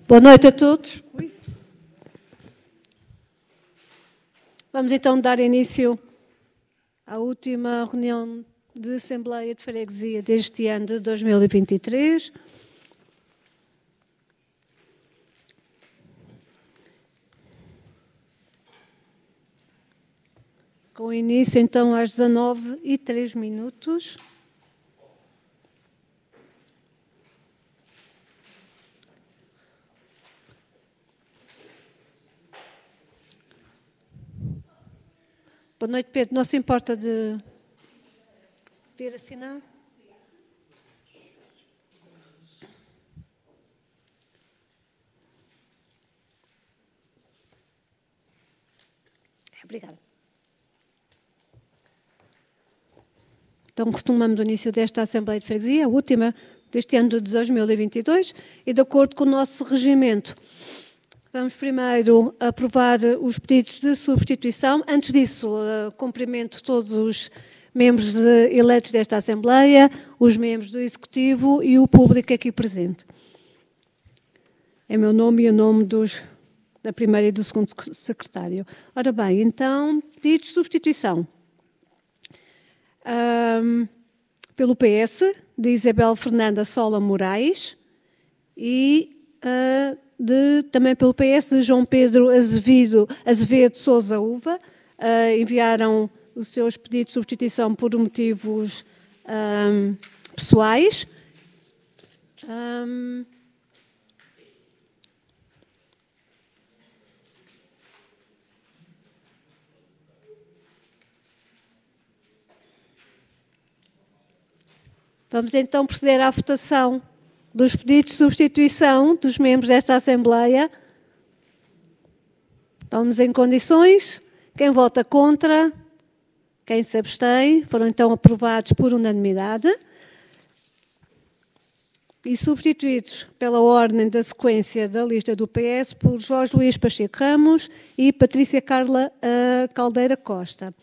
Boa noite a todos. Vamos então dar início à última reunião de Assembleia de Freguesia deste ano de 2023. Com início então às 19h03. Boa noite, Pedro. Não se importa de vir assinar? Obrigada. Então, retomamos o início desta Assembleia de Freguesia, a última deste ano de 2022, e de acordo com o nosso regimento, vamos primeiro aprovar os pedidos de substituição. Antes disso, cumprimento todos os membros eleitos desta Assembleia, os membros do Executivo e o público aqui presente. Em meu nome e em nome da primeira e do segundo secretário. Ora bem, então, pedidos de substituição. Pelo PS, de Isabel Fernanda Sola Moraes, e também pelo PS, de João Pedro Azevedo Sousa Uva. Enviaram os seus pedidos de substituição por motivos pessoais. Vamos então proceder à votação dos pedidos de substituição dos membros desta Assembleia. Estamos em condições. Quem vota contra? Quem se abstém? Foram então aprovados por unanimidade. E substituídos pela ordem da sequência da lista do PS por Jorge Luís Pacheco Ramos e Patrícia Carla Caldeira Costa.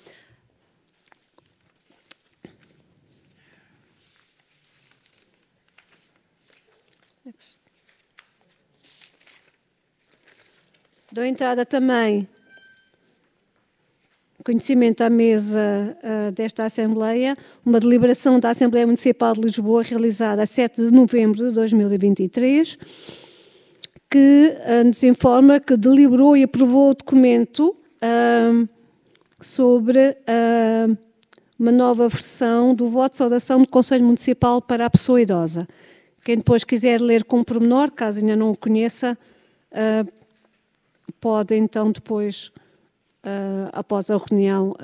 Dou entrada também, conhecimento à mesa desta Assembleia, uma deliberação da Assembleia Municipal de Lisboa, realizada a 7 de novembro de 2023, que nos informa que deliberou e aprovou o documento sobre uma nova versão do voto de saudação do Conselho Municipal para a pessoa idosa. Quem depois quiser ler com pormenor, caso ainda não o conheça, pode então depois, após a reunião,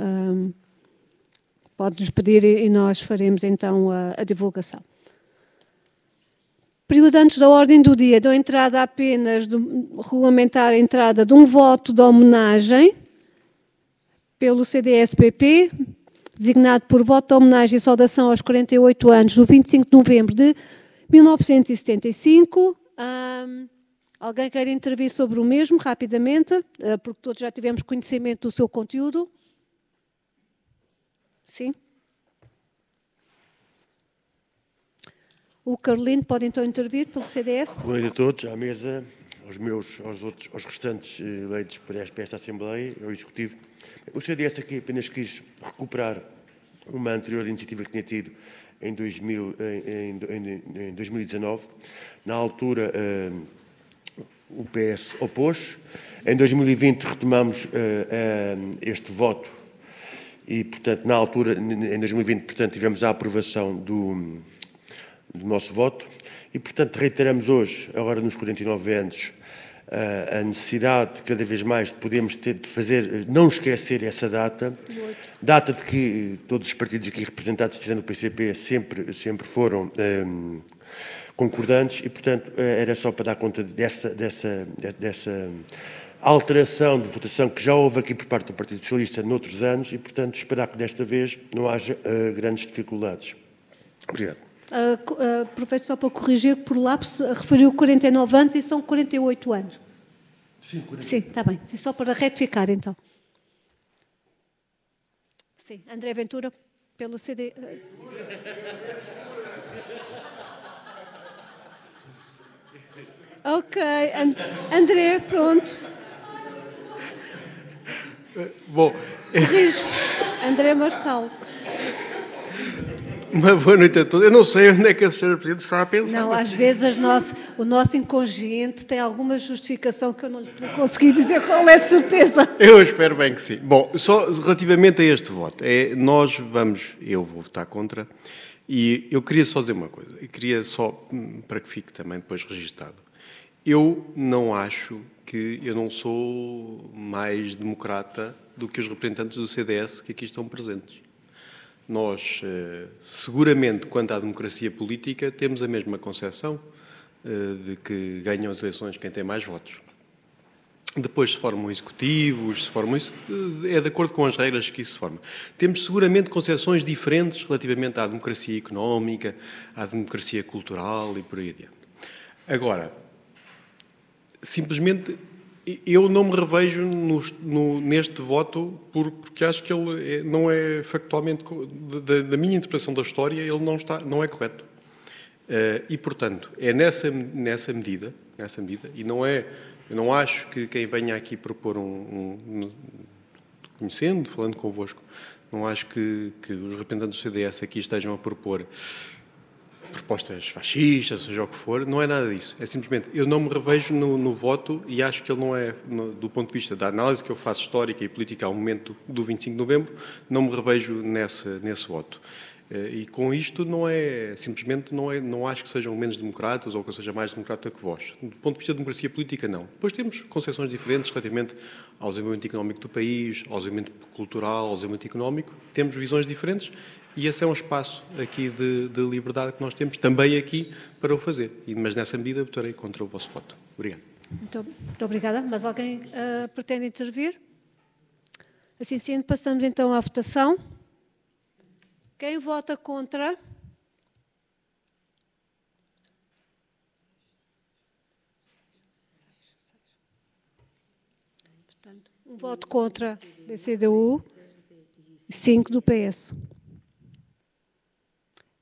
pode-nos pedir e nós faremos então a divulgação. Período antes da ordem do dia, dou entrada apenas, regulamentar a entrada de um voto de homenagem pelo CDS-PP, designado por voto de homenagem e saudação aos 48 anos, no 25 de novembro de 1975. Alguém quer intervir sobre o mesmo, rapidamente, porque todos já tivemos conhecimento do seu conteúdo? Sim? O Carolino pode então intervir pelo CDS? Boa noite a todos, à mesa, aos restantes eleitos para esta Assembleia, ao Executivo. O CDS aqui apenas quis recuperar uma anterior iniciativa que tinha tido em 2019. Na altura, o PS opôs. Em 2020 retomamos este voto e, portanto, na altura, em 2020, portanto, tivemos a aprovação do nosso voto e, portanto, reiteramos hoje, agora nos 49 anos, a necessidade de cada vez mais de podermos de fazer, não esquecer essa data de que todos os partidos aqui representados, tirando o PCP, sempre foram concordantes e, portanto, era só para dar conta dessa alteração de votação que já houve aqui por parte do Partido Socialista noutros anos e, portanto, esperar que desta vez não haja grandes dificuldades. Obrigado. Aproveito só para corrigir, por lapso, referiu 49 anos e são 48 anos. Sim, 48. Sim, está bem. Sim, só para retificar, então. Sim, André Ventura, pelo CD... Ok, André, pronto. Bom, Corrijo. André Marçal. uma boa noite a todos. Eu não sei onde é que a senhora Presidente está a pensar. Não, às vezes o nosso inconsciente tem alguma justificação que eu não lhe consegui dizer qual é de certeza. Eu espero bem que sim. Bom, só relativamente a este voto, eu vou votar contra, e eu queria só dizer uma coisa, eu queria só, para que fique também depois registado, eu não acho que eu não sou mais democrata do que os representantes do CDS que aqui estão presentes. Nós, seguramente, quanto à democracia política, temos a mesma concepção de que ganham as eleições quem tem mais votos. Depois se formam executivos, é de acordo com as regras que isso se forma. Temos seguramente concepções diferentes relativamente à democracia económica, à democracia cultural e por aí adiante. Agora, simplesmente, eu não me revejo neste voto porque acho que ele não é factualmente, da minha interpretação da história, ele não é correto. E, portanto, é nessa medida, e eu não acho que quem venha aqui propor conhecendo, falando convosco, não acho que os representantes do CDS aqui estejam a propor propostas fascistas, seja o que for, não é nada disso. É simplesmente, eu não me revejo no voto e acho que ele não é, do ponto de vista da análise que eu faço histórica e política ao momento do 25 de novembro, não me revejo nesse voto. E com isto não acho que sejam menos democratas ou que eu seja mais democrata que vós. Do ponto de vista da democracia política, não. Depois temos concepções diferentes relativamente ao desenvolvimento económico do país, ao desenvolvimento cultural, ao desenvolvimento económico. Temos visões diferentes e esse é um espaço aqui de liberdade que nós temos também aqui para o fazer. Mas nessa medida votarei contra o vosso voto. Obrigado. Muito obrigada. Mas alguém pretende intervir? Assim sendo, passamos então à votação. Quem vota contra? Portanto, um voto contra da CDU e 5 do PS.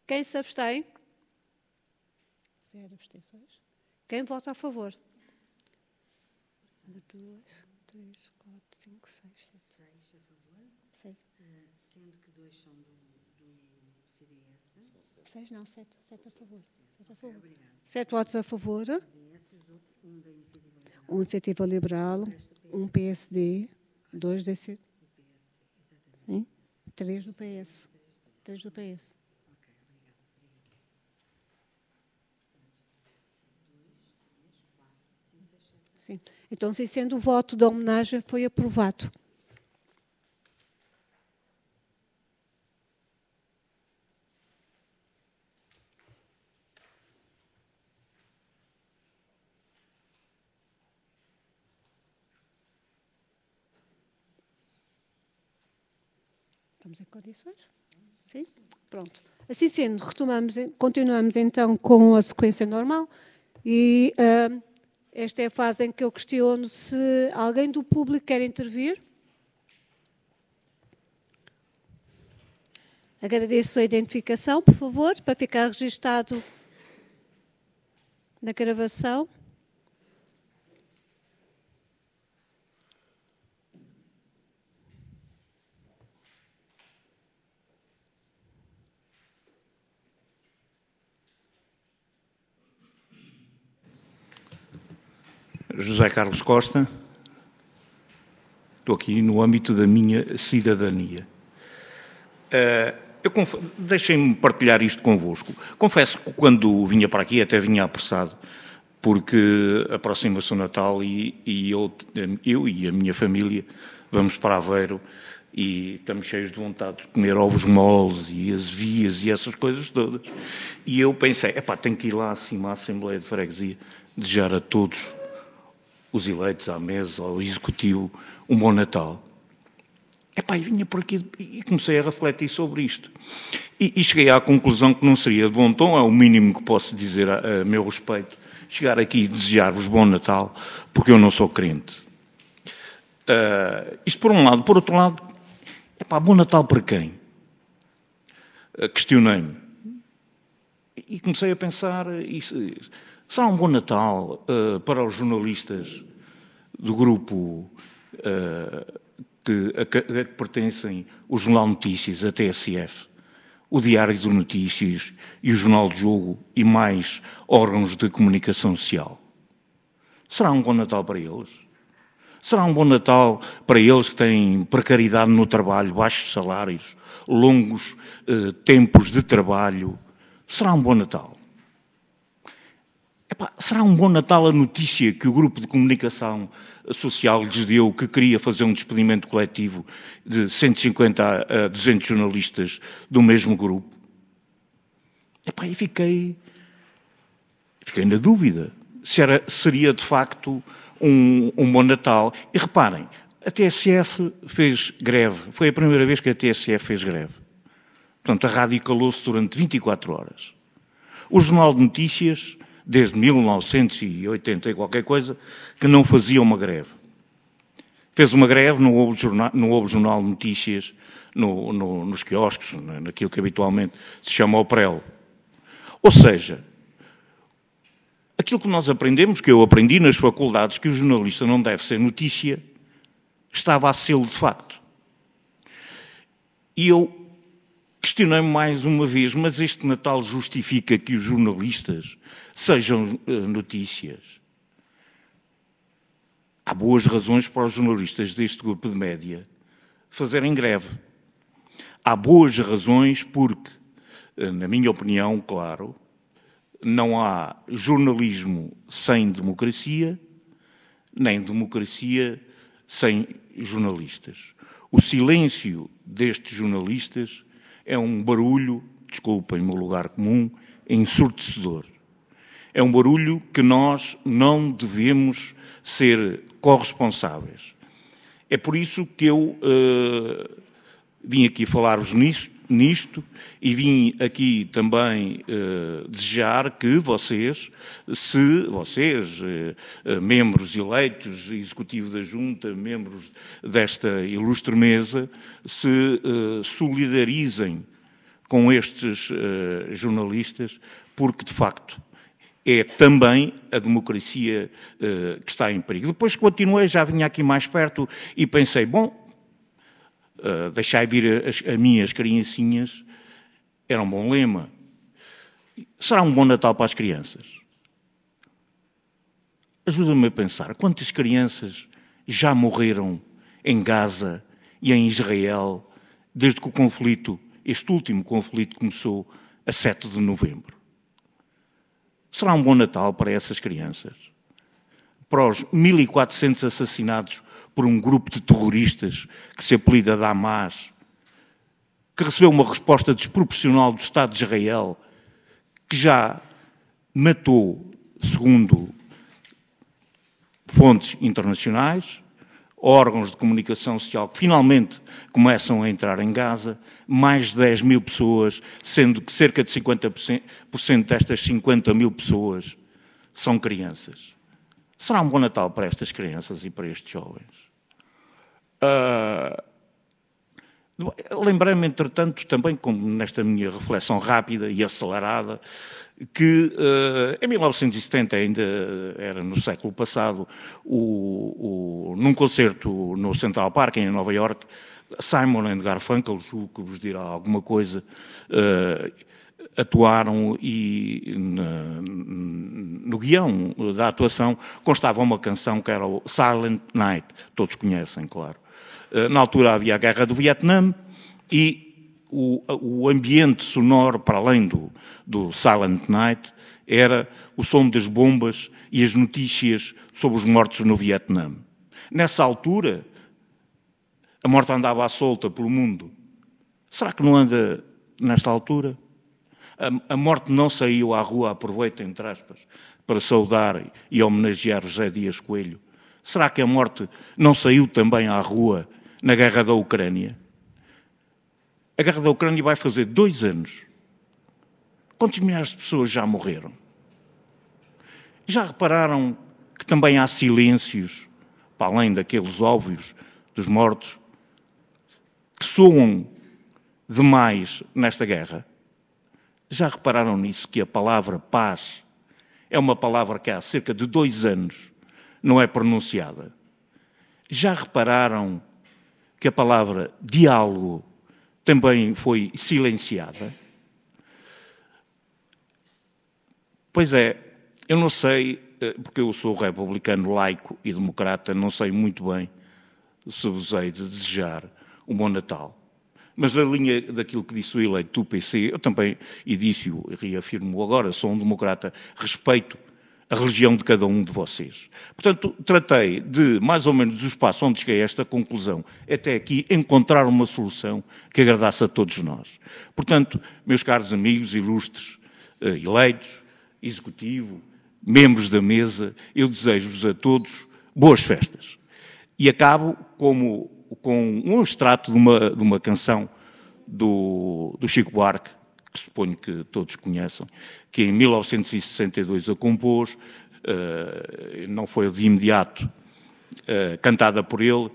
Quem se abstém? 0 abstenções. Quem vota a favor? 1, 2, 3, 4, 5, 6, 7. 6 a favor, 6. Sendo que 2 são do CDS. 6 não, 7. 7 a favor. 7 a favor. Obrigada. 7 votos a favor. CDS, os outros, da Iniciativa Liberal. 1 Iniciativa Liberal, 1 PSD, 2 DC. 3 do PS. 3 do PS. Sim. Então, se sendo o voto da homenagem, foi aprovado. Estamos em condições? Sim? Pronto. Assim sendo, continuamos então com a sequência normal e esta é a fase em que eu questiono se alguém do público quer intervir. Agradeço a identificação, por favor, para ficar registado na gravação. José Carlos Costa, estou aqui no âmbito da minha cidadania. Deixem-me partilhar isto convosco. Confesso que quando vinha para aqui até vinha apressado, porque aproxima-se o Natal e eu e a minha família vamos para Aveiro e estamos cheios de vontade de comer ovos moles e azevias e essas coisas todas. E eu pensei, tenho que ir lá acima à Assembleia de Freguesia, desejar a todos os eleitos à mesa, ao Executivo, um bom Natal. E vinha por aqui e comecei a refletir sobre isto. E cheguei à conclusão que não seria de bom tom, é o mínimo que posso dizer a meu respeito, chegar aqui e desejar-vos bom Natal, porque eu não sou crente. Isto por um lado. Por outro lado, bom Natal para quem? Questionei-me. E comecei a pensar, será um bom Natal para os jornalistas do grupo a que pertencem o Jornal Notícias, a TSF, o Diário de Notícias e o Jornal de Jogo e mais órgãos de comunicação social? Será um bom Natal para eles? Será um bom Natal para eles que têm precariedade no trabalho, baixos salários, longos tempos de trabalho? Será um bom Natal? Será um bom Natal a notícia que o grupo de comunicação social lhes deu que queria fazer um despedimento coletivo de 150 a 200 jornalistas do mesmo grupo? E fiquei na dúvida se seria de facto um bom Natal. E reparem, a TSF fez greve. Foi a primeira vez que a TSF fez greve. Portanto, a rádio calou-se durante 24 horas. O Jornal de Notícias, desde 1980 e qualquer coisa, que não fazia uma greve. Fez uma greve, não houve Jornal de Notícias nos quiosques, naquilo que habitualmente se chama o prelo. Ou seja, aquilo que nós aprendemos, que eu aprendi nas faculdades, que o jornalista não deve ser notícia, estava a sê-lo de facto. E eu questionei-me mais uma vez, mas este Natal justifica que os jornalistas sejam notícias? Há boas razões para os jornalistas deste grupo de média fazerem greve. Há boas razões porque, na minha opinião, claro, não há jornalismo sem democracia, nem democracia sem jornalistas. O silêncio destes jornalistas é um barulho, desculpem-me o lugar comum, ensurdecedor. É um barulho que nós não devemos ser corresponsáveis. É por isso que eu vim aqui falar-vos nisto e vim aqui também desejar que vocês, membros eleitos, executivo da Junta, membros desta ilustre mesa, se solidarizem com estes jornalistas, porque, de facto, é também a democracia que está em perigo. Depois continuei, já vinha aqui mais perto e pensei, bom, deixai vir as minhas criancinhas, era um bom lema. Será um bom Natal para as crianças? Ajuda-me a pensar, quantas crianças já morreram em Gaza e em Israel desde que o conflito, este último conflito, começou a 7 de novembro? Será um bom Natal para essas crianças? Para os 1.400 assassinados por um grupo de terroristas que se apelida Hamas, que recebeu uma resposta desproporcional do Estado de Israel, que já matou, segundo fontes internacionais, órgãos de comunicação social que finalmente começam a entrar em Gaza, mais de 10 mil pessoas, sendo que cerca de 50% destas 50 mil pessoas são crianças. Será um bom Natal para estas crianças e para estes jovens? Lembrei-me, entretanto, também, como nesta minha reflexão rápida e acelerada, que em 1970, ainda era no século passado, num concerto no Central Park, em Nova York, Simon and Garfunkel, julgo que vos dirá alguma coisa, atuaram e no guião da atuação constava uma canção que era o Silent Night, todos conhecem, claro. Na altura havia a Guerra do Vietnã e o ambiente sonoro, para além do Silent Night, era o som das bombas e as notícias sobre os mortos no Vietnã. Nessa altura, a morte andava à solta pelo mundo. Será que não anda nesta altura? A morte não saiu à rua, aproveita, entre aspas, para saudar e homenagear José Dias Coelho. Será que a morte não saiu também à rua na guerra da Ucrânia? A guerra da Ucrânia vai fazer 2 anos. Quantos milhares de pessoas já morreram? Já repararam que também há silêncios, para além daqueles óbvios dos mortos, que soam demais nesta guerra? Já repararam nisso, que a palavra paz é uma palavra que há cerca de 2 anos não é pronunciada? Já repararam que a palavra diálogo também foi silenciada? Pois é, eu não sei, porque eu sou republicano laico e democrata, não sei muito bem se vos hei de desejar um bom Natal. Mas na linha daquilo que disse o eleito do PC, eu também, e disse-o e reafirmo agora, sou um democrata, respeito a religião de cada um de vocês. Portanto, tratei de, mais ou menos, do espaço onde cheguei a esta conclusão, até aqui, encontrar uma solução que agradasse a todos nós. Portanto, meus caros amigos, ilustres, eleitos, executivo, membros da mesa, eu desejo-vos a todos boas festas. E acabo com um extrato de uma canção do Chico Buarque, que suponho que todos conheçam, que em 1962 a compôs, não foi de imediato cantada por ele,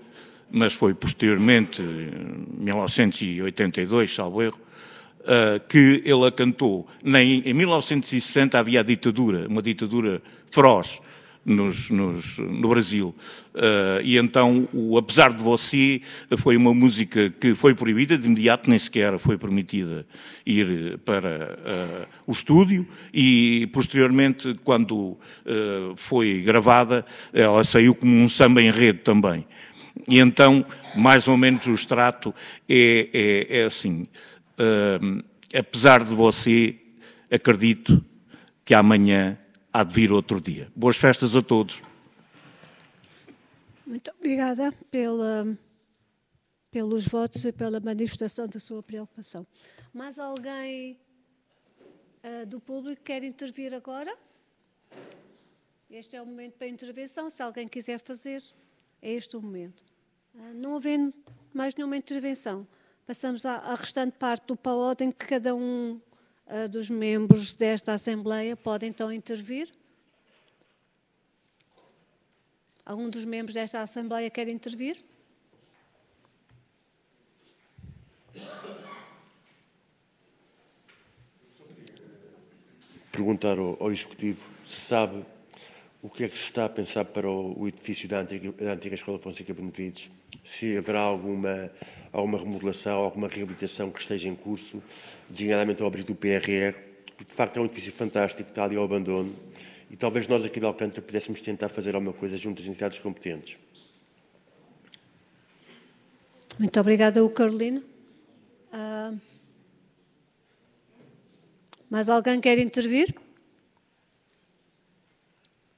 mas foi posteriormente, em 1982, salvo erro, que ele a cantou. Em 1960 havia a ditadura, uma ditadura feroz no Brasil. E então, Apesar de Você foi uma música que foi proibida de imediato, nem sequer foi permitida ir para o estúdio, e posteriormente, quando foi gravada, ela saiu como um samba enredo também. E então, mais ou menos o extrato é assim: apesar de você, acredito que amanhã há de vir outro dia. Boas festas a todos. Muito obrigada pelos votos e pela manifestação da sua preocupação. Mais alguém do público quer intervir agora? Este é o momento para a intervenção. Se alguém quiser fazer, é este o momento. Não havendo mais nenhuma intervenção, passamos à restante parte do PAOD, em que cada um dos membros desta Assembleia pode então intervir. Algum dos membros desta Assembleia quer intervir? Perguntar ao Executivo se sabe o que é que se está a pensar para o edifício da antiga Escola Fonseca Benevides, se haverá alguma remodelação, alguma reabilitação que esteja em curso, designadamente ao abrigo do PRR, porque de facto é um edifício fantástico que está ali ao abandono, e talvez nós aqui de Alcântara pudéssemos tentar fazer alguma coisa junto às entidades competentes. Muito obrigada, Carolina. Mais alguém quer intervir?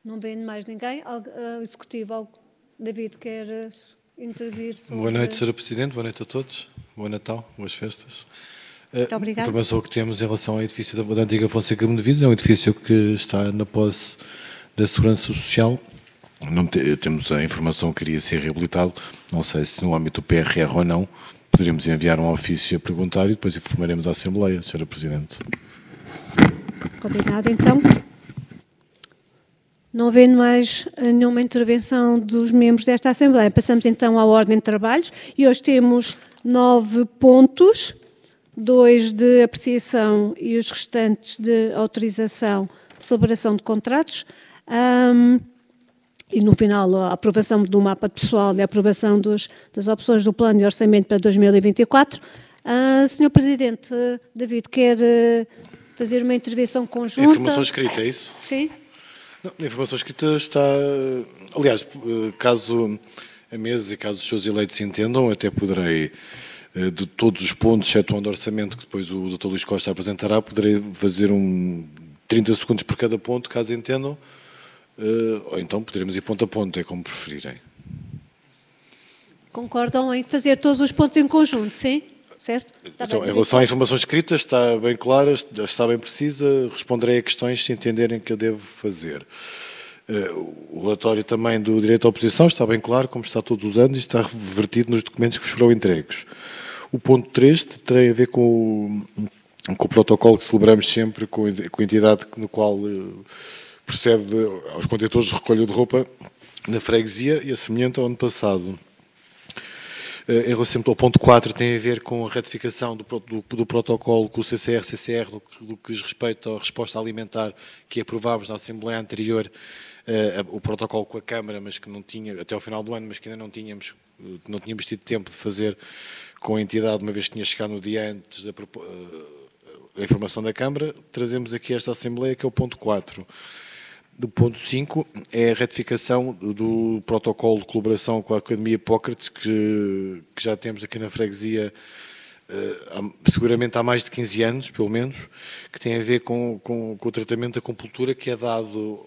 Não vendo mais ninguém. O Executivo, David, quer intervir sobre... Boa noite, Sra. Presidente. Boa noite a todos. Bom Natal, boas festas. Muito obrigada. A informação que temos em relação ao edifício da antiga Fonseca Benevides é um edifício que está na posse da Segurança Social. Não temos a informação que iria ser reabilitado. Não sei se no âmbito do PRR ou não. Poderíamos enviar um ofício a perguntar e depois informaremos a Assembleia, Sra. Presidente. Combinado, então. Não havendo mais nenhuma intervenção dos membros desta Assembleia, passamos então à ordem de trabalhos, e hoje temos 9 pontos, 2 de apreciação e os restantes de autorização de celebração de contratos, e no final a aprovação do mapa pessoal e a aprovação das opções do plano de orçamento para 2024. Sr. Presidente, David, quer fazer uma intervenção conjunta? Informação escrita, é isso? Sim. Não, a informação escrita está... Aliás, caso a mesa e caso os seus eleitos se entendam, até poderei, de todos os pontos, excetuando o orçamento que depois o Dr. Luís Costa apresentará, poderei fazer 30 segundos por cada ponto, caso entendam, ou então poderemos ir ponto a ponto, é como preferirem. Concordam em fazer todos os pontos em conjunto, sim? Certo? Então, em relação à informação escrita, está bem clara, está bem precisa, responderei a questões se entenderem que eu devo fazer. O relatório também do direito à oposição está bem claro, como está todos os anos, e está revertido nos documentos que vos foram entregues. O ponto 3 tem a ver com o protocolo que celebramos sempre com a entidade no qual procede aos contentores de recolha de roupa na freguesia, e a semelhante ao ano passado. Em relação ao ponto 4, tem a ver com a ratificação do protocolo com o CCR-CCR do que diz respeito à resposta alimentar que aprovámos na Assembleia anterior, o protocolo com a Câmara, mas que não tinha, até ao final do ano, mas que ainda não tínhamos tido tempo de fazer com a entidade, uma vez que tinha chegado no dia antes a informação da Câmara. Trazemos aqui esta Assembleia, que é o ponto 4. Do ponto 5 é a ratificação do protocolo de colaboração com a Academia Hipócrates, que já temos aqui na freguesia seguramente há mais de 15 anos, pelo menos, que tem a ver com o tratamento da acupuntura que é dado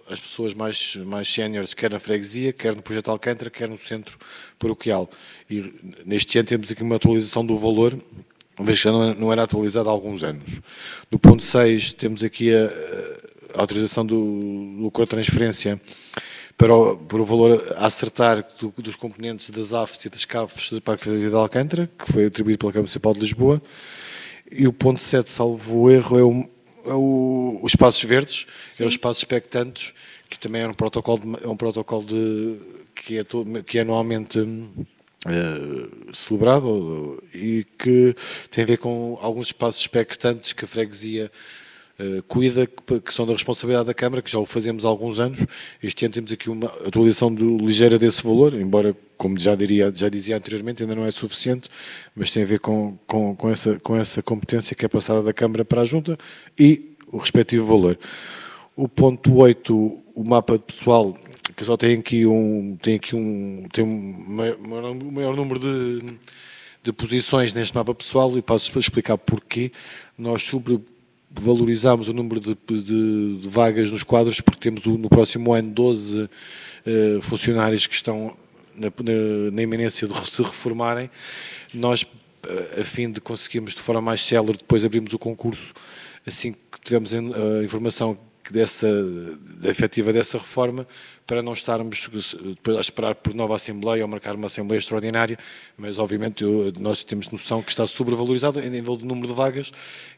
às pessoas mais séniores, quer na freguesia, quer no Projeto Alcântara, quer no centro paroquial. E neste ano temos aqui uma atualização do valor, mas já não era atualizado há alguns anos. No ponto 6 temos aqui a autorização do acordo de transferência para o valor a acertar dos componentes das AFs e das CAFs para a freguesia de Alcântara, que foi atribuído pela Câmara Municipal de Lisboa. E o ponto 7, salvo erro, é os espaços verdes. Sim. É os espaços expectantes, que também é um protocolo que é anualmente celebrado e que tem a ver com alguns espaços expectantes que a freguesia cuida, que são da responsabilidade da Câmara, que já o fazemos há alguns anos. Este ano temos aqui uma atualização ligeira desse valor, embora, como já dizia anteriormente, ainda não é suficiente, mas tem a ver com essa competência que é passada da Câmara para a Junta e o respectivo valor. O ponto 8, o mapa pessoal, que só tem um maior número de posições neste mapa pessoal, e passo a explicar porquê. Nós valorizámos o número de vagas nos quadros, porque temos no próximo ano 12 funcionários que estão na iminência de se reformarem. Nós, a fim de conseguirmos de forma mais célere, depois abrimos o concurso, assim que tivemos a informação efetiva dessa reforma, para não estarmos depois a esperar por nova Assembleia ou marcar uma Assembleia extraordinária, mas obviamente nós temos noção que está sobrevalorizado em nível de número de vagas,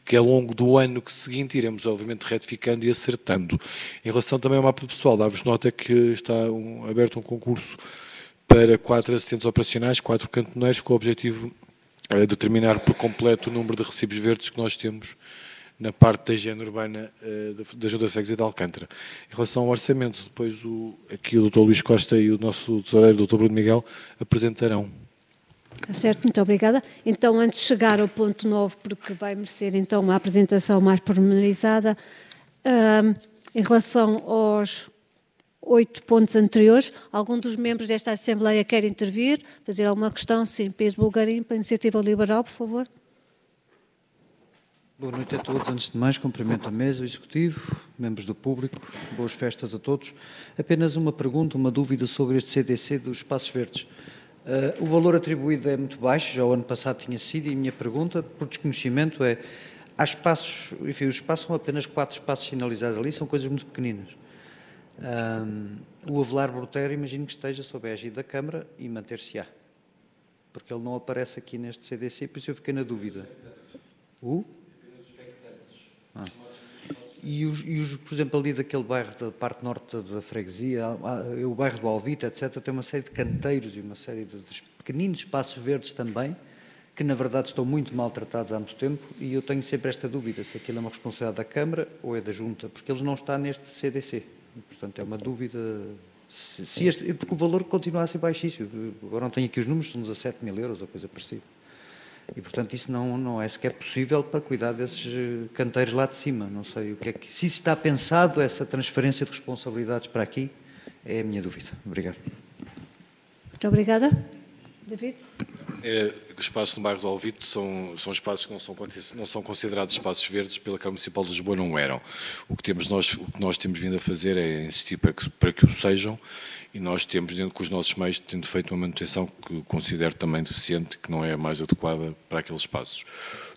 que ao longo do ano seguinte iremos obviamente retificando e acertando. Em relação também ao mapa pessoal, dá-vos nota que está aberto um concurso para 4 assistentes operacionais, 4 cantoneiros, com o objetivo de determinar por completo o número de recibos verdes que nós temos na parte da higiene urbana da Junta de Freguesia de Alcântara. Em relação ao orçamento, depois aqui o Dr. Luís Costa e o nosso tesoureiro, o Dr. Bruno Miguel, apresentarão. Está certo, muito obrigada. Então, antes de chegar ao ponto 9, porque vai merecer então uma apresentação mais pormenorizada, em relação aos 8 pontos anteriores, algum dos membros desta Assembleia quer intervir, fazer alguma questão? Sim, Pedro Bulgarim, para a Iniciativa Liberal, por favor. Boa noite a todos. Antes de mais, cumprimento a mesa, o Executivo, membros do público, boas festas a todos. Apenas uma pergunta, uma dúvida sobre este CDC dos espaços verdes. O valor atribuído é muito baixo, já o ano passado tinha sido, e a minha pergunta, por desconhecimento, há espaços, enfim, os espaços são apenas 4 espaços sinalizados ali, são coisas muito pequeninas. O Avelar Brotero, imagino que esteja sob a égide da Câmara e manter-se-á, porque ele não aparece aqui neste CDC, por isso eu fiquei na dúvida. E por exemplo, ali daquele bairro da parte norte da freguesia, o bairro do Alvite, etc., tem uma série de canteiros e uma série de pequeninos espaços verdes também, que na verdade estão muito maltratados há muito tempo, e eu tenho sempre esta dúvida, se aquilo é uma responsabilidade da Câmara ou é da Junta, porque eles não estão neste CDC. Portanto, é uma dúvida, porque o valor continua a ser baixíssimo. Agora não tenho aqui os números, são 17.000 euros ou coisa parecida. E, portanto, isso não é sequer possível para cuidar desses canteiros lá de cima. Não sei o que é que... Se está pensado essa transferência de responsabilidades para aqui, é a minha dúvida. Obrigado. Muito obrigada. David? Os espaços no bairro do Alvite são espaços que não são considerados espaços verdes pela Câmara Municipal de Lisboa, não eram. O que nós temos vindo a fazer é insistir para que o sejam, e nós temos, dentro com os nossos meios, tendo feito uma manutenção que considero também deficiente, que não é a mais adequada para aqueles espaços.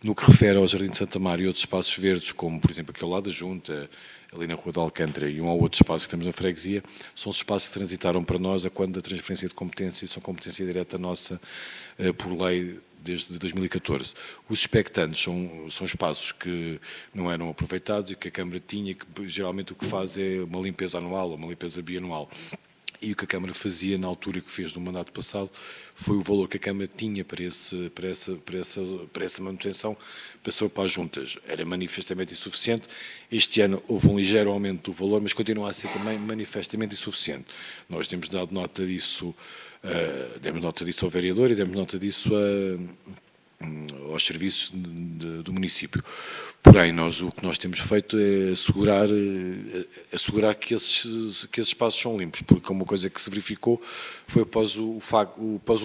No que refere ao Jardim de Santa Maria e outros espaços verdes, como por exemplo aquele lá da Junta, ali na Rua de Alcântara, e um ou outro espaço que temos na freguesia, são os espaços que transitaram para nós a quando da transferência de competência, e são competência direta nossa por lei desde 2014. Os expectantes são espaços que não eram aproveitados e que a Câmara tinha, que geralmente o que faz é uma limpeza anual ou uma limpeza bianual. E o que a Câmara fazia na altura que fez no mandato passado foi o valor que a Câmara tinha para essa manutenção, passou para as juntas. Era manifestamente insuficiente. Este ano houve um ligeiro aumento do valor, mas continua a ser também manifestamente insuficiente. Nós temos dado nota disso, demos nota disso ao vereador e demos nota disso aos serviços do município. Porém, o que nós temos feito é assegurar que esses espaços são limpos, porque uma coisa que se verificou foi após o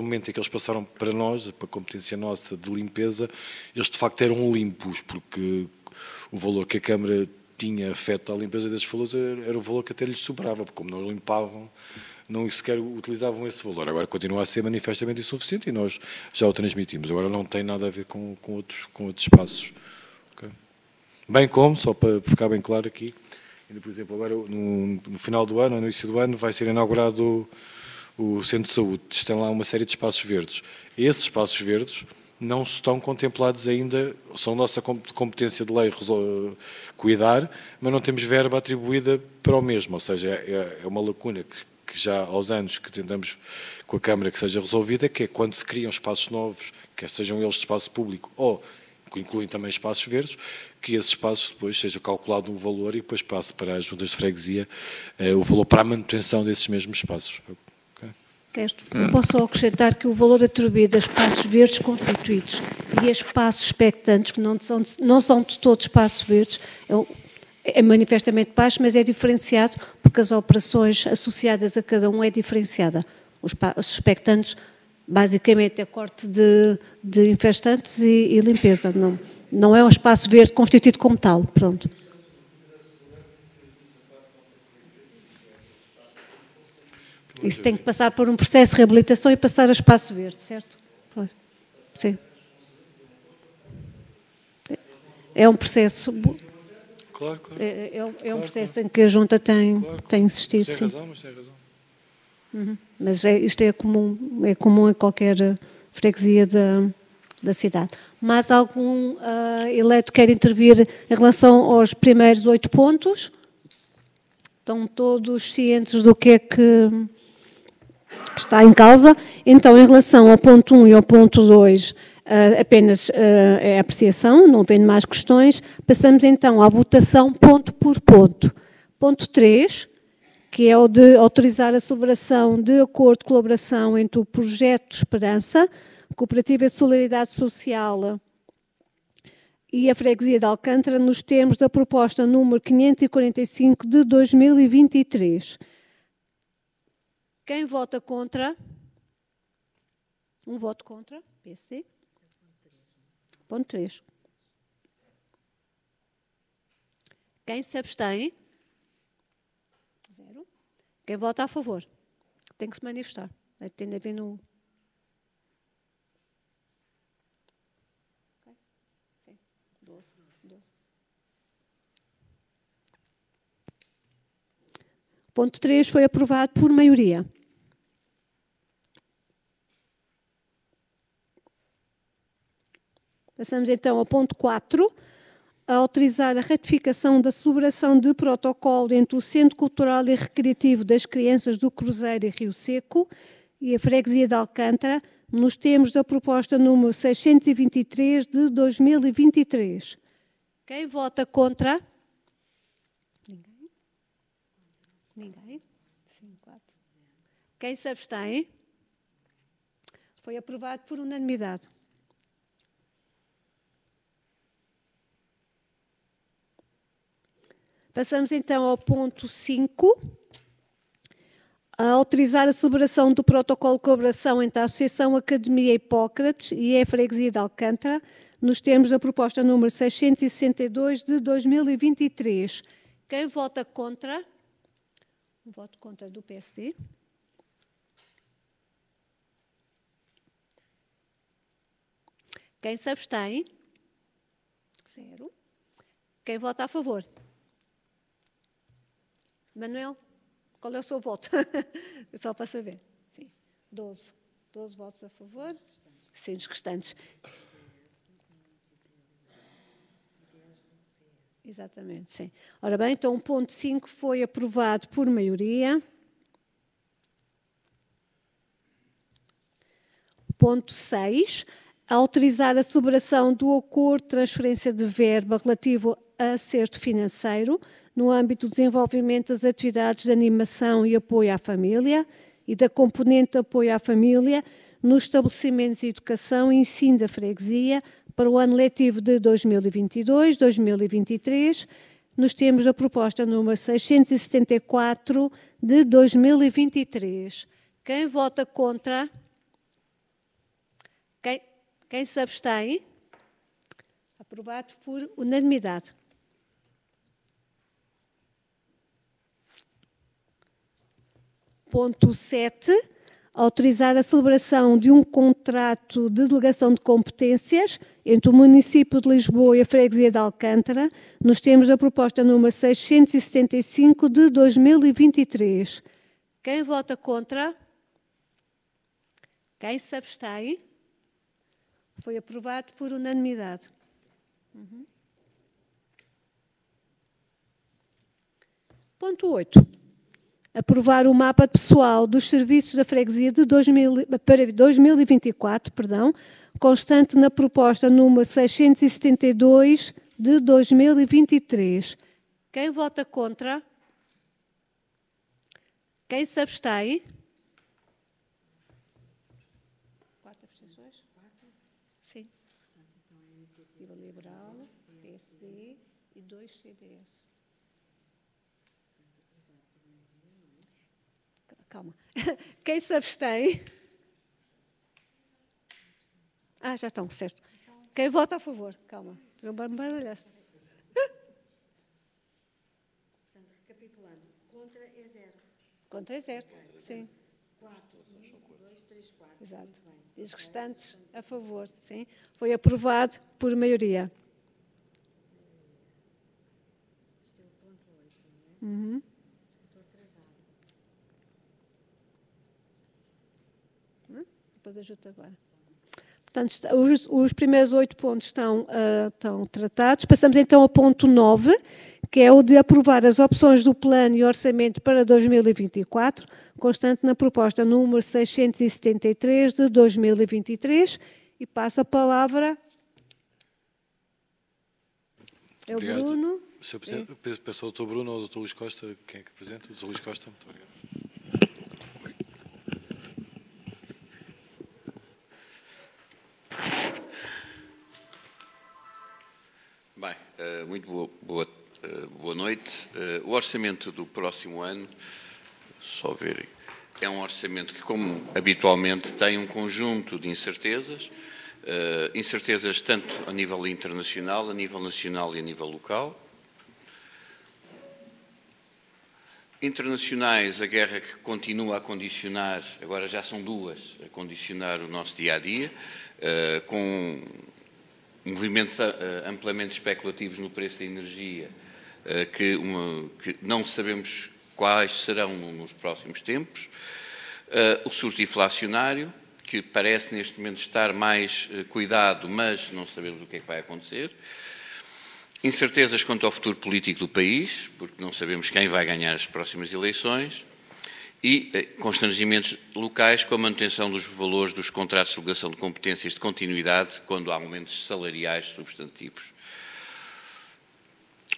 momento em que eles passaram para nós, para a competência nossa de limpeza, eles de facto eram limpos, porque o valor que a Câmara tinha afeto à limpeza desses valores era o valor que até lhes sobrava, porque como não limpavam, não sequer utilizavam esse valor. Agora continua a ser manifestamente insuficiente e nós já o transmitimos. Agora não tem nada a ver com outros espaços. Okay? Bem como, só para ficar bem claro aqui, ainda, por exemplo, agora no final do ano, no início do ano, vai ser inaugurado o Centro de Saúde. Tem lá uma série de espaços verdes. Esses espaços verdes não estão contemplados ainda, são nossa competência de lei cuidar, mas não temos verba atribuída para o mesmo, ou seja, é uma lacuna que já aos anos que tentamos com a Câmara que seja resolvida, que é quando se criam espaços novos, quer sejam eles de espaço público ou que incluem também espaços verdes, que esses espaços depois seja calculado um valor e depois passe para as juntas de freguesia o valor para a manutenção desses mesmos espaços. Okay? Certo. Eu posso só acrescentar que o valor atribuído a espaços verdes constituídos e a espaços expectantes, que não são de todos espaços verdes, é manifestamente baixo, mas é diferenciado porque as operações associadas a cada um é diferenciada. Os expectantes, basicamente, é corte de infestantes e limpeza. Não é um espaço verde constituído como tal. Pronto. Isso tem que passar por um processo de reabilitação e passar a espaço verde, certo? Sim. É um processo... Claro. É um processo em que a Junta tem insistido, sim. Tem razão, mas tem razão. Mas isto é comum em qualquer freguesia da cidade. Mas algum eleito quer intervir em relação aos primeiros 8 pontos? Estão todos cientes do que é que está em causa? Então, em relação ao ponto 1 e ao ponto 2, apenas é apreciação, não havendo mais questões. Passamos então à votação ponto por ponto. Ponto 3, que é o de autorizar a celebração de acordo de colaboração entre o Projeto Esperança, Cooperativa de Solidariedade Social e a Freguesia de Alcântara, nos termos da proposta número 545 de 2023. Quem vota contra? Um voto contra, PSD. Ponto 3. Quem se abstém? 0. Quem vota a favor? Tem que se manifestar. Tem de haver um... Okay. Sim. 12. Ponto 3 foi aprovado por maioria. Passamos então ao ponto 4, a autorizar a ratificação da celebração de protocolo entre o Centro Cultural e Recreativo das Crianças do Cruzeiro e Rio Seco e a Freguesia de Alcântara, nos termos da proposta número 623 de 2023. Quem vota contra? Ninguém? Sim, 4. Quem se abstém? Foi aprovado por unanimidade. Passamos então ao ponto 5, a autorizar a celebração do protocolo de colaboração entre a Associação Academia Hipócrates e a Freguesia de Alcântara, nos termos da proposta número 662 de 2023. Quem vota contra? Um voto contra do PSD. Quem se abstém? 0. Quem vota a favor? Manuel, qual é o seu voto? Só para saber. Sim. 12. 12 votos a favor. Sim, os restantes. Exatamente, sim. Ora bem, então o ponto 5 foi aprovado por maioria. Ponto 6. Autorizar a celebração do acordo de transferência de verba relativo a acerto financeiro no âmbito do desenvolvimento das atividades de animação e apoio à família e da componente de apoio à família nos estabelecimentos de educação e ensino da freguesia para o ano letivo de 2022-2023, nos termos da proposta número 674 de 2023. Quem vota contra? Quem se abstém? Aprovado por unanimidade. Ponto 7. Autorizar a celebração de um contrato de delegação de competências entre o município de Lisboa e a freguesia de Alcântara, nos termos da proposta número 675 de 2023. Quem vota contra? Quem se abstém? Foi aprovado por unanimidade. Ponto 8. Aprovar o mapa pessoal dos serviços da freguesia para 2024, constante na proposta número 672 de 2023. Quem vota contra? Quem se abstém? 4 abstenções? Sim. Iniciativa Liberal, PSD e 2 CDS. Calma. Quem se abstém? Já estão, certo. Quem vota a favor? Calma. Tu não me baralhaste. Portanto, recapitulando, contra é 0. Contra é 0, sim. 4, 1, 2, 3, 4. Exato. E os restantes a favor, sim. Foi aprovado por maioria. Este é o ponto 8, não é? Estou atrasado. Depois ajuda agora. Portanto, os primeiros 8 pontos estão tratados. Passamos então ao ponto 9, que é o de aprovar as opções do plano e orçamento para 2024, constante na proposta número 673 de 2023. E passo a palavra ao Bruno. Sr. Presidente, peço ao Dr. Bruno ou ao Dr. Luís Costa, quem é que apresenta? O Dr. Luís Costa, muito obrigado. Bem, muito boa noite. O orçamento do próximo ano, só ver, é um orçamento que, como habitualmente, tem um conjunto de incertezas, incertezas tanto a nível internacional, a nível nacional e a nível local. Internacionais, a guerra que continua a condicionar, agora já são duas, a condicionar o nosso dia-a-dia, com movimentos amplamente especulativos no preço da energia, que não sabemos quais serão nos próximos tempos, o surto inflacionário, que parece neste momento estar mais cuidado, mas não sabemos o que é que vai acontecer, incertezas quanto ao futuro político do país, porque não sabemos quem vai ganhar as próximas eleições, e constrangimentos locais com a manutenção dos valores dos contratos de delegação de competências de continuidade quando há aumentos salariais substantivos.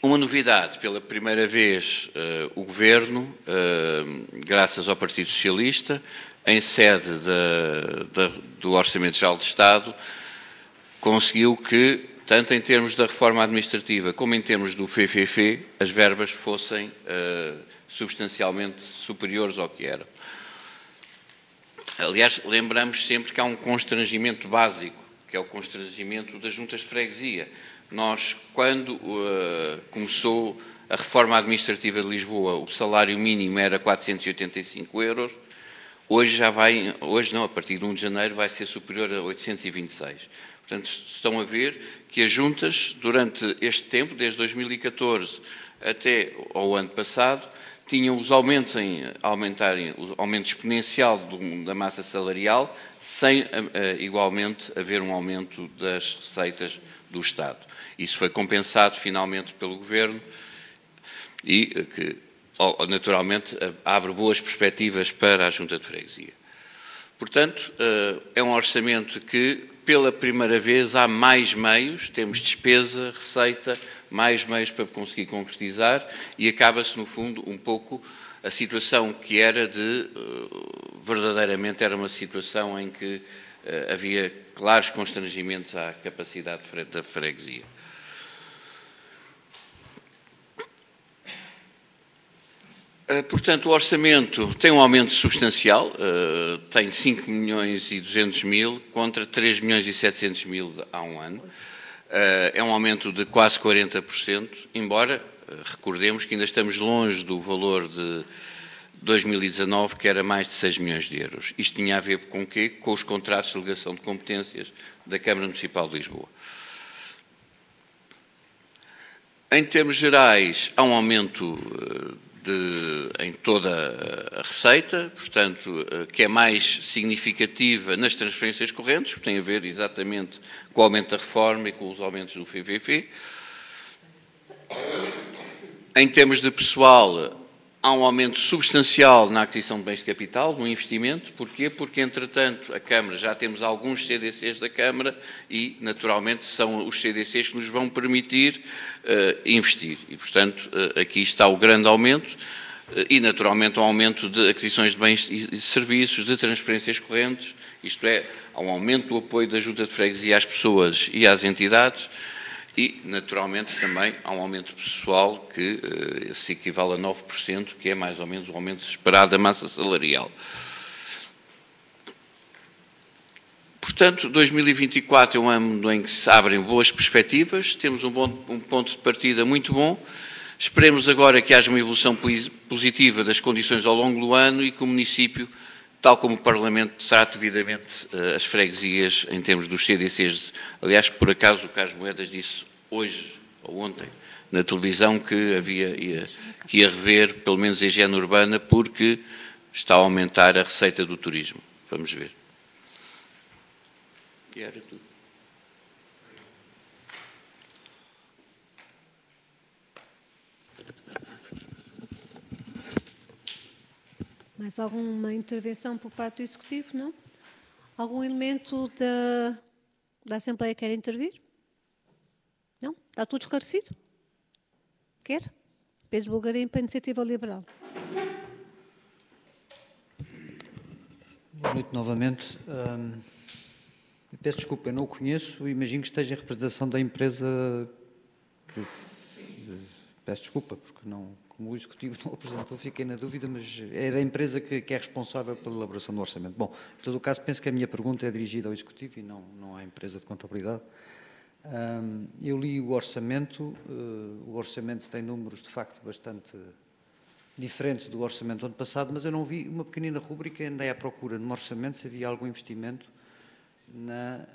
Uma novidade, pela primeira vez o Governo, graças ao Partido Socialista, em sede do Orçamento Geral de Estado, conseguiu que, tanto em termos da reforma administrativa como em termos do FFF, as verbas fossem substancialmente superiores ao que eram. Aliás, lembramos sempre que há um constrangimento básico, que é o constrangimento das juntas de freguesia. Nós, quando começou a reforma administrativa de Lisboa, o salário mínimo era 485 euros, hoje não, a partir de 1 de janeiro vai ser superior a 826. Portanto, estão a ver que as juntas, durante este tempo, desde 2014 até ao ano passado, tinham os aumentos o aumento exponencial da massa salarial, sem igualmente haver um aumento das receitas do Estado. Isso foi compensado finalmente pelo Governo e que, naturalmente, abre boas perspectivas para a Junta de Freguesia. Portanto, é um orçamento que, pela primeira vez, há mais meios, temos despesa, receita, mais meios para conseguir concretizar e acaba-se, no fundo, um pouco a situação que era de, verdadeiramente, era uma situação em que havia claros constrangimentos à capacidade da freguesia. Portanto, o orçamento tem um aumento substancial, tem 5.200.000 contra 3.700.000 há um ano. É um aumento de quase 40%, embora recordemos que ainda estamos longe do valor de 2019, que era mais de 6 milhões de euros. Isto tinha a ver com o quê? Com os contratos de delegação de competências da Câmara Municipal de Lisboa. Em termos gerais, há um aumento em toda a receita, portanto, que é mais significativa nas transferências correntes, que tem a ver exatamente com o aumento da reforma e com os aumentos do FVV. Em termos de pessoal, há um aumento substancial na aquisição de bens de capital, no investimento. Porquê? Porque, entretanto, a Câmara, já temos alguns CDCs da Câmara e, naturalmente, são os CDCs que nos vão permitir investir. E, portanto, aqui está o grande aumento e, naturalmente, um aumento de aquisições de bens e serviços, de transferências correntes, isto é, há um aumento do apoio da Junta de Freguesia às pessoas e às entidades. E, naturalmente, também há um aumento pessoal que se equivale a 9%, que é mais ou menos o aumento esperado da massa salarial. Portanto, 2024 é um ano em que se abrem boas perspectivas, temos um ponto de partida muito bom. Esperemos agora que haja uma evolução positiva das condições ao longo do ano e que o município, tal como o Parlamento, trate devidamente as freguesias em termos dos CDCs. Aliás, por acaso, o Carlos Moedas disse hoje ou ontem na televisão que que ia rever, pelo menos a higiene urbana, porque está a aumentar a receita do turismo. Vamos ver. E era tudo. Mais alguma intervenção por parte do Executivo? Não? Algum elemento da Assembleia quer intervir? Não? Está tudo esclarecido? Quer? Pedro Bulgarinho para a Iniciativa Liberal. Boa noite novamente. Peço desculpa, eu não o conheço, imagino que esteja em representação da empresa que... Peço desculpa, porque não, como o Executivo não o apresentou, fiquei na dúvida, mas é da empresa que é responsável pela elaboração do orçamento. Bom, em todo o caso, penso que a minha pergunta é dirigida ao Executivo e não à empresa de contabilidade. Eu li o orçamento tem números, de facto, bastante diferentes do orçamento do ano passado, mas eu não vi uma pequenina rúbrica, andei à procura no orçamento se havia algum investimento na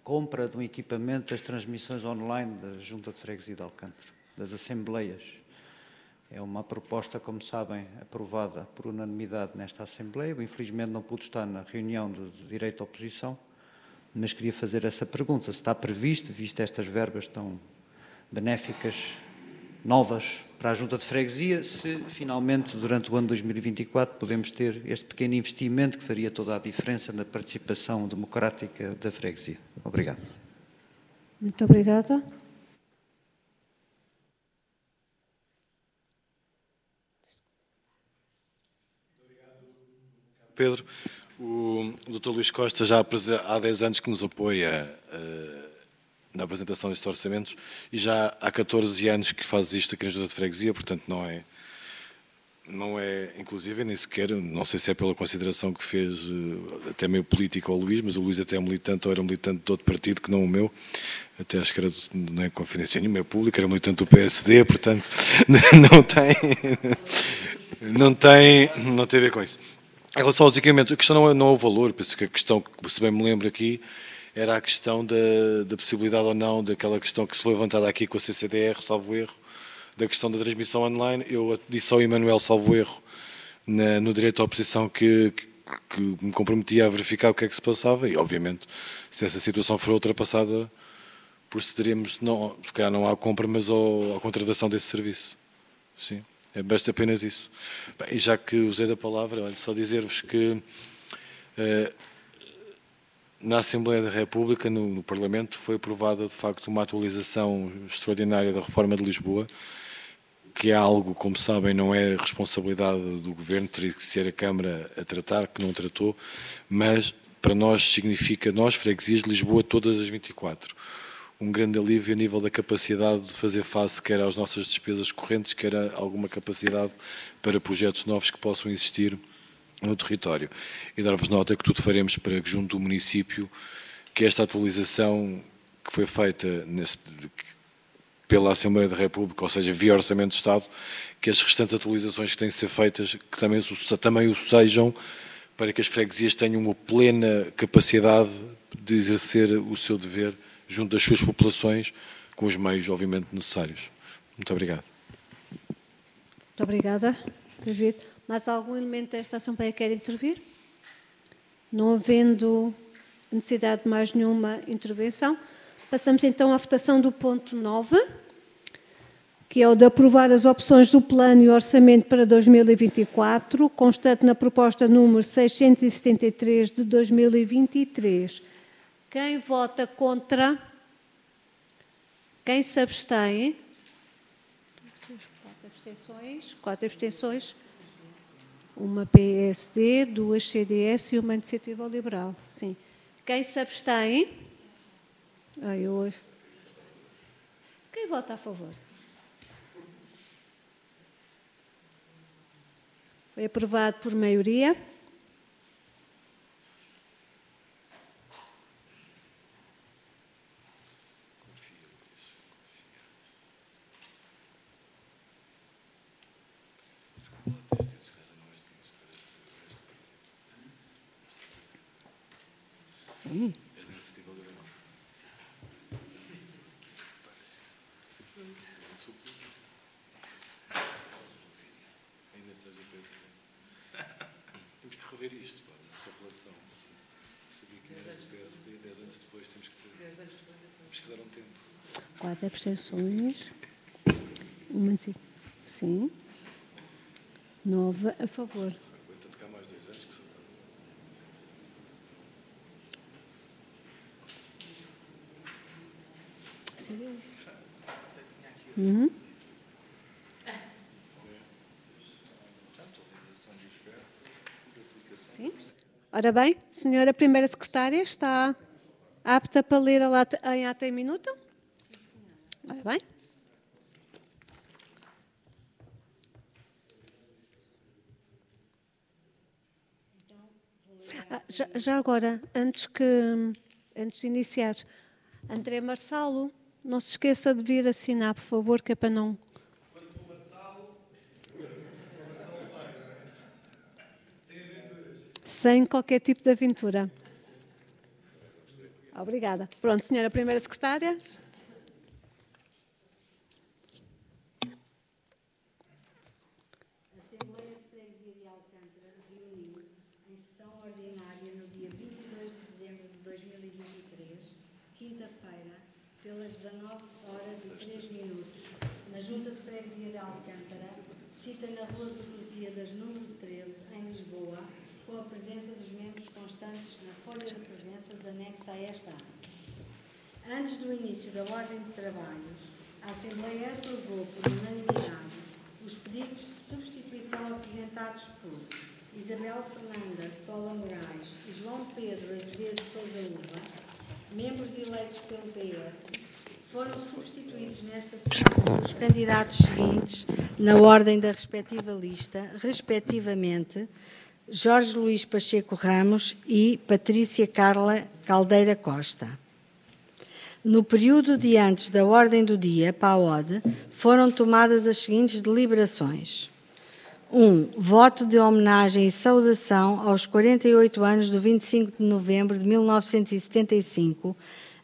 compra de um equipamento das transmissões online da Junta de Freguesia de Alcântara, das Assembleias. É uma proposta, como sabem, aprovada por unanimidade nesta Assembleia. Eu, infelizmente, não pude estar na reunião de direito à oposição, mas queria fazer essa pergunta. Se está previsto, visto estas verbas tão benéficas, novas para a Junta de Freguesia, se finalmente, durante o ano 2024, podemos ter este pequeno investimento que faria toda a diferença na participação democrática da freguesia. Obrigado. Muito obrigada. Pedro, o Dr. Luís Costa já há 10 anos que nos apoia na apresentação destes orçamentos e já há 14 anos que faz isto aqui na Junta de Freguesia, portanto não é inclusive, nem sequer, não sei se é pela consideração que fez até meio político ao Luís, mas o Luís até é militante, ou era militante de outro partido que não o meu, até acho que era, não é confidência nenhuma, é público, era militante do PSD, portanto não tem a ver com isso. Em relação aos equipamentos, a questão não é o valor, penso que a questão que, se bem me lembro aqui, era a questão da possibilidade ou não, daquela questão que se foi levantada aqui com a CCDR, salvo erro, da questão da transmissão online. Eu disse ao Emanuel, salvo erro, no direito à oposição, que me comprometia a verificar o que é que se passava e, obviamente, se essa situação for ultrapassada, procederemos, não, se calhar não à compra, mas à contratação desse serviço. Sim. É basta apenas isso. Bem, e já que usei da palavra, olha, só dizer-vos que Na Assembleia da República, no Parlamento, foi aprovada, de facto, uma atualização extraordinária da reforma de Lisboa, que é algo, como sabem, não é responsabilidade do Governo, teria que ser a Câmara a tratar, que não tratou, mas para nós significa, nós, freguesias de Lisboa, todas as 24, um grande alívio a nível da capacidade de fazer face quer às nossas despesas correntes, quer a alguma capacidade para projetos novos que possam existir no território. E dar-vos nota que tudo faremos para que, junto do município, que esta atualização que foi feita pela Assembleia da República, ou seja, via Orçamento de Estado, que as restantes atualizações que têm de ser feitas, que também o sejam, para que as freguesias tenham uma plena capacidade de exercer o seu dever junto das suas populações, com os meios, obviamente, necessários. Muito obrigado. Muito obrigada, David. Mais algum elemento desta Assembleia quer intervir? Não havendo necessidade de mais nenhuma intervenção, passamos então à votação do ponto 9, que é o de aprovar as opções do Plano e Orçamento para 2024, constante na proposta número 673 de 2023. Quem vota contra? Quem se abstém? 4 abstenções. Uma PSD, 2 CDS e uma Iniciativa Liberal. Sim. Quem se abstém? Quem vota a favor? Foi aprovado por maioria. Sim. Temos que rever isto, nessa relação. Sabia que era do PSD, 10 anos depois temos que dar um tempo. 4 abstenções. Sim. 9 a favor. Aguenta tocar mais 2 anos que sou. Uhum. Sim. Ora bem, senhora Primeira Secretária, está apta para ler a ata em ata em minuto? Ora bem. Já agora, antes de iniciar, André Marçalo, não se esqueça de vir assinar, por favor, que é para não... Sem qualquer tipo de aventura. Obrigada. Pronto, senhora Primeira Secretária. Pelas 19h03, na Junta de Freguesia de Alcântara, cita na Rua dos Lusíadas, número 13, em Lisboa, com a presença dos membros constantes na folha de presenças anexa a esta ata. Antes do início da ordem de trabalhos, a Assembleia aprovou por unanimidade os pedidos de substituição apresentados por Isabel Fernanda Sola Moraes e João Pedro Azevedo Sousa Uva, membros eleitos pelo PS. Foram substituídos nesta sessão os candidatos seguintes, na ordem da respectiva lista, respectivamente, Jorge Luís Pacheco Ramos e Patrícia Carla Caldeira Costa. No período de antes da ordem do dia, PAOD, foram tomadas as seguintes deliberações. 1. Voto de homenagem e saudação aos 48 anos do 25 de novembro de 1975,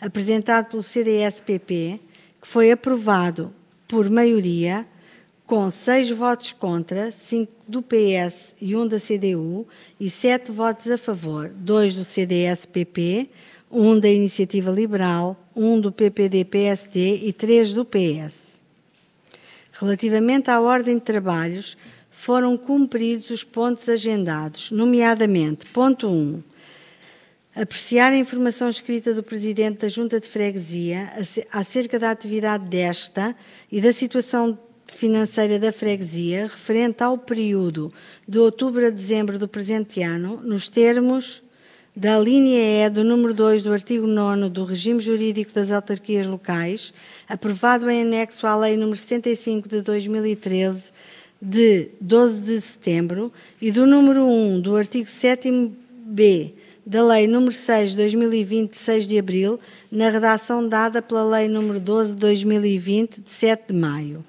apresentado pelo CDS-PP, que foi aprovado por maioria, com 6 votos contra, 5 do PS e 1 da CDU, e 7 votos a favor, 2 do CDS-PP, 1 da Iniciativa Liberal, 1 do PPD-PSD e 3 do PS. Relativamente à ordem de trabalhos, foram cumpridos os pontos agendados, nomeadamente, ponto 1, Apreciar a informação escrita do Presidente da Junta de Freguesia acerca da atividade desta e da situação financeira da freguesia referente ao período de outubro a dezembro do presente ano, nos termos da linha E do número 2 do artigo 9º do Regime Jurídico das Autarquias Locais, aprovado em anexo à Lei nº 75 de 2013, de 12 de setembro, e do número 1 do artigo 7º-B da Lei nº 6 de 2020, de 6 de abril, na redação dada pela Lei nº 12 de 2020, de 7 de maio.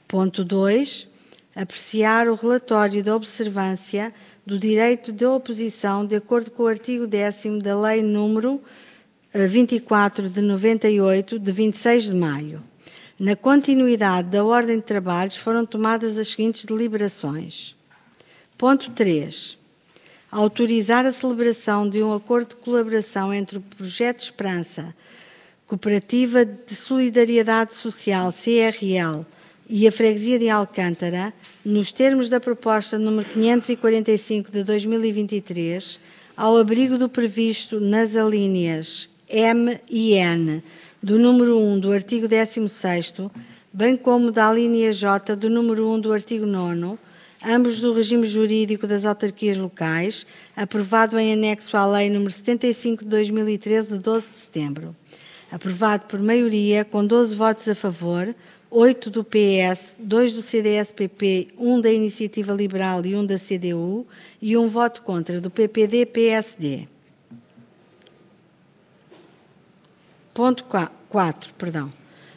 Ponto 2. Apreciar o relatório da observância do direito de oposição de acordo com o artigo 10º da Lei nº 24 de 98, de 26 de maio. Na continuidade da ordem de trabalhos foram tomadas as seguintes deliberações. Ponto 3. Autorizar a celebração de um acordo de colaboração entre o Projeto Esperança, Cooperativa de Solidariedade Social, CRL, e a Freguesia de Alcântara, nos termos da proposta número 545 de 2023, ao abrigo do previsto nas alíneas M e N do número 1 do artigo 16º, bem como da alínea J do número 1 do artigo 9º, ambos do regime jurídico das autarquias locais, aprovado em anexo à Lei nº 75 de 2013, de 12 de setembro. Aprovado por maioria, com 12 votos a favor, 8 do PS, 2 do CDS-PP, 1 da Iniciativa Liberal e 1 da CDU, e 1 voto contra do PPD-PSD. Ponto 4,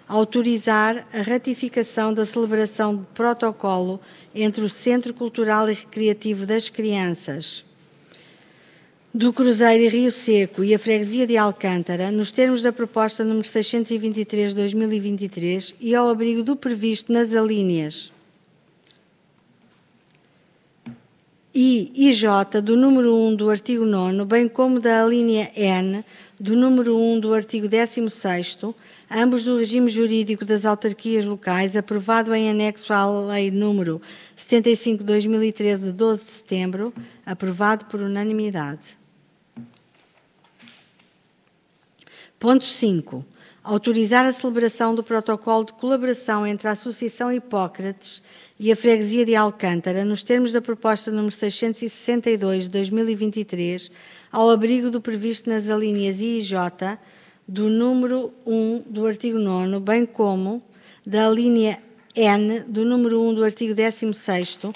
autorizar a ratificação da celebração de protocolo entre o Centro Cultural e Recreativo das Crianças do Cruzeiro e Rio Seco e a Freguesia de Alcântara, nos termos da proposta número 623 de 2023 e ao abrigo do previsto nas alíneas I e J do número 1 do artigo 9º, bem como da alínea N do número 1 do artigo 16º, ambos do regime jurídico das autarquias locais, aprovado em anexo à Lei número 75 de 2013, de 12 de setembro, aprovado por unanimidade. Ponto 5. Autorizar a celebração do protocolo de colaboração entre a Associação Hipócrates e a Freguesia de Alcântara, nos termos da proposta número 662 de 2023, ao abrigo do previsto nas alíneas I e J do número 1 do artigo 9º, bem como da alínea N do número 1 do artigo 16º,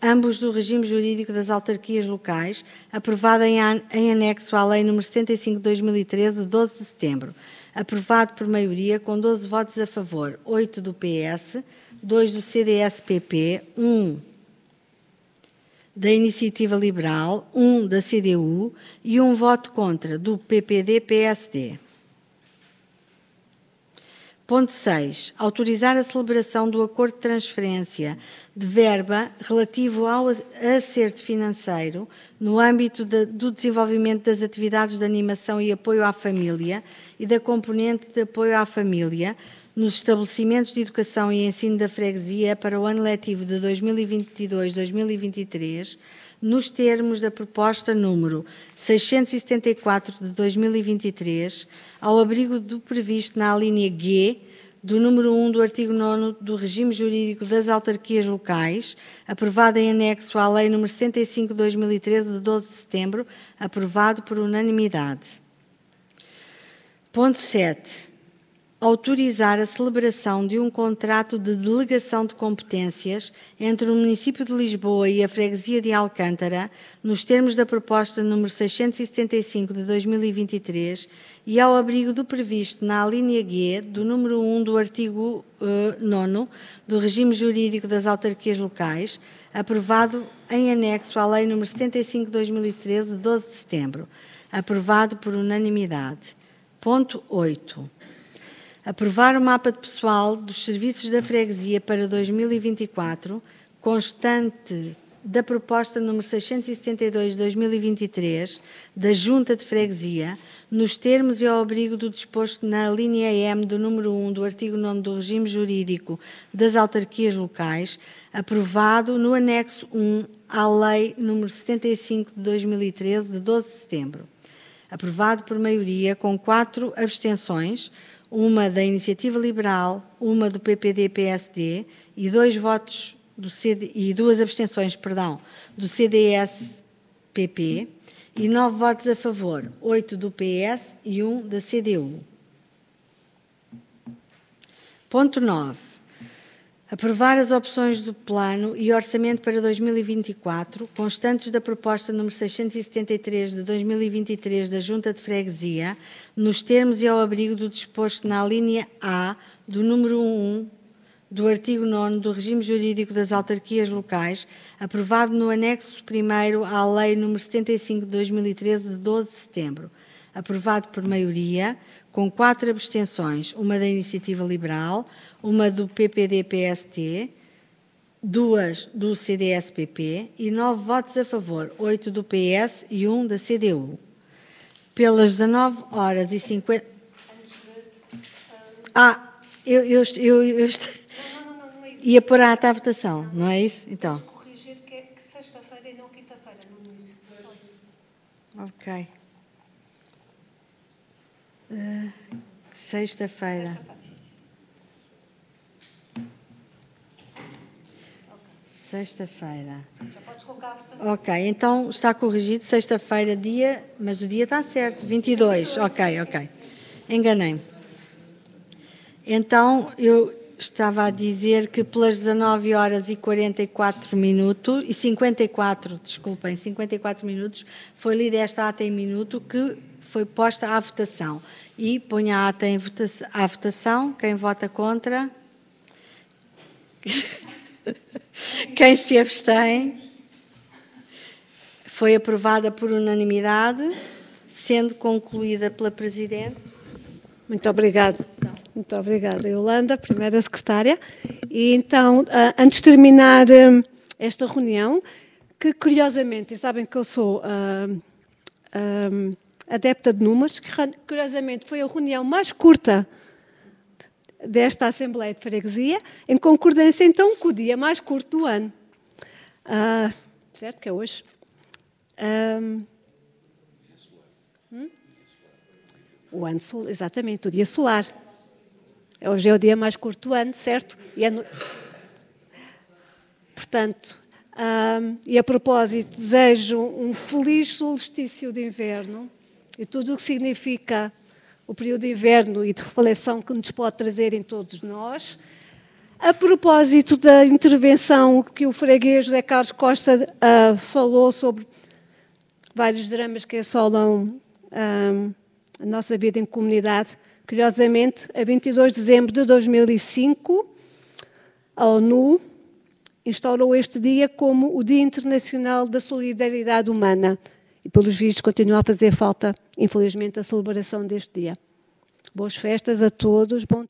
ambos do regime jurídico das autarquias locais, aprovada em anexo à Lei nº 75 de 2013, de 12 de setembro. Aprovado por maioria, com 12 votos a favor, 8 do PS, 2 do CDS-PP, 1 da Iniciativa Liberal, 1 da CDU e 1 voto contra do PPD-PSD. Ponto 6. Autorizar a celebração do acordo de transferência de verba relativo ao acerto financeiro no âmbito do desenvolvimento das atividades de animação e apoio à família e da componente de apoio à família nos estabelecimentos de educação e ensino da freguesia para o ano letivo de 2022-2023, nos termos da proposta número 674 de 2023, ao abrigo do previsto na alínea G do número 1 do artigo 9º do regime jurídico das autarquias locais, aprovado em anexo à Lei nº 75 de 2013, de 12 de setembro, aprovado por unanimidade. Ponto 7. Autorizar a celebração de um contrato de delegação de competências entre o município de Lisboa e a freguesia de Alcântara, nos termos da proposta número 675 de 2023 e ao abrigo do previsto na alínea G do número 1 do artigo 9º do regime jurídico das autarquias locais, aprovado em anexo à Lei nº 75 de 2013, de 12 de setembro, aprovado por unanimidade. Ponto 8. Aprovar o mapa de pessoal dos serviços da freguesia para 2024, constante da proposta número 672 de 2023 da Junta de Freguesia, nos termos e ao abrigo do disposto na linha M do número 1 do artigo 9 do regime jurídico das autarquias locais, aprovado no anexo 1 à Lei número 75 de 2013, de 12 de setembro. Aprovado por maioria, com 4 abstenções, uma da Iniciativa Liberal, uma do PPD-PSD e 2 abstenções, do CDS-PP e 9 votos a favor, 8 do PS e 1 da CDU. Ponto 9. Aprovar as opções do Plano e Orçamento para 2024, constantes da proposta número 673 de 2023 da Junta de Freguesia, nos termos e ao abrigo do disposto na alínea A do número 1 do artigo 9º do Regime Jurídico das Autarquias Locais, aprovado no anexo 1º à Lei número 75 de 2013, de 12 de setembro. Aprovado por maioria, com 4 abstenções, uma da Iniciativa Liberal, uma do PPD-PSD, 2 do CDS-PP e 9 votos a favor, 8 do PS e 1 da CDU. Pelas 19h50... Não é isso. Ia pôr a ata à votação, não é isso? Então. Corrigir que é sexta-feira e não quinta-feira, no início. Só isso. Ok. Sexta-feira. Sexta-feira. Já podes colocar a votação. Ok, então está corrigido. Sexta-feira, dia... Mas o dia está certo, 22. Ok. Enganei-me. Então, eu estava a dizer que pelas 19h44 minutos, e 54 minutos, foi lida esta ata em minuto que foi posta à votação. E ponho a ata à votação. Quem vota contra? Quem se abstém? Foi aprovada por unanimidade, sendo concluída pela Presidente. Muito obrigada. Muito obrigada, Yolanda, primeira secretária. E então, antes de terminar esta reunião, que curiosamente, e sabem que eu sou adepta de números, que curiosamente foi a reunião mais curta desta Assembleia de Freguesia, em concordância então com o dia mais curto do ano. Certo que é hoje. O ano solar, exatamente, o dia solar. Hoje é o dia mais curto do ano, certo? Portanto, e a propósito, desejo um feliz solstício de inverno e tudo o que significa o período de inverno e de reflexão que nos pode trazer em todos nós. A propósito da intervenção que o freguês José Carlos Costa falou sobre vários dramas que assolam a nossa vida em comunidade, curiosamente, a 22 de dezembro de 2005, a ONU instaurou este dia como o Dia Internacional da Solidariedade Humana. E, pelos vistos, continua a fazer falta, infelizmente, a celebração deste dia. Boas festas a todos. Bom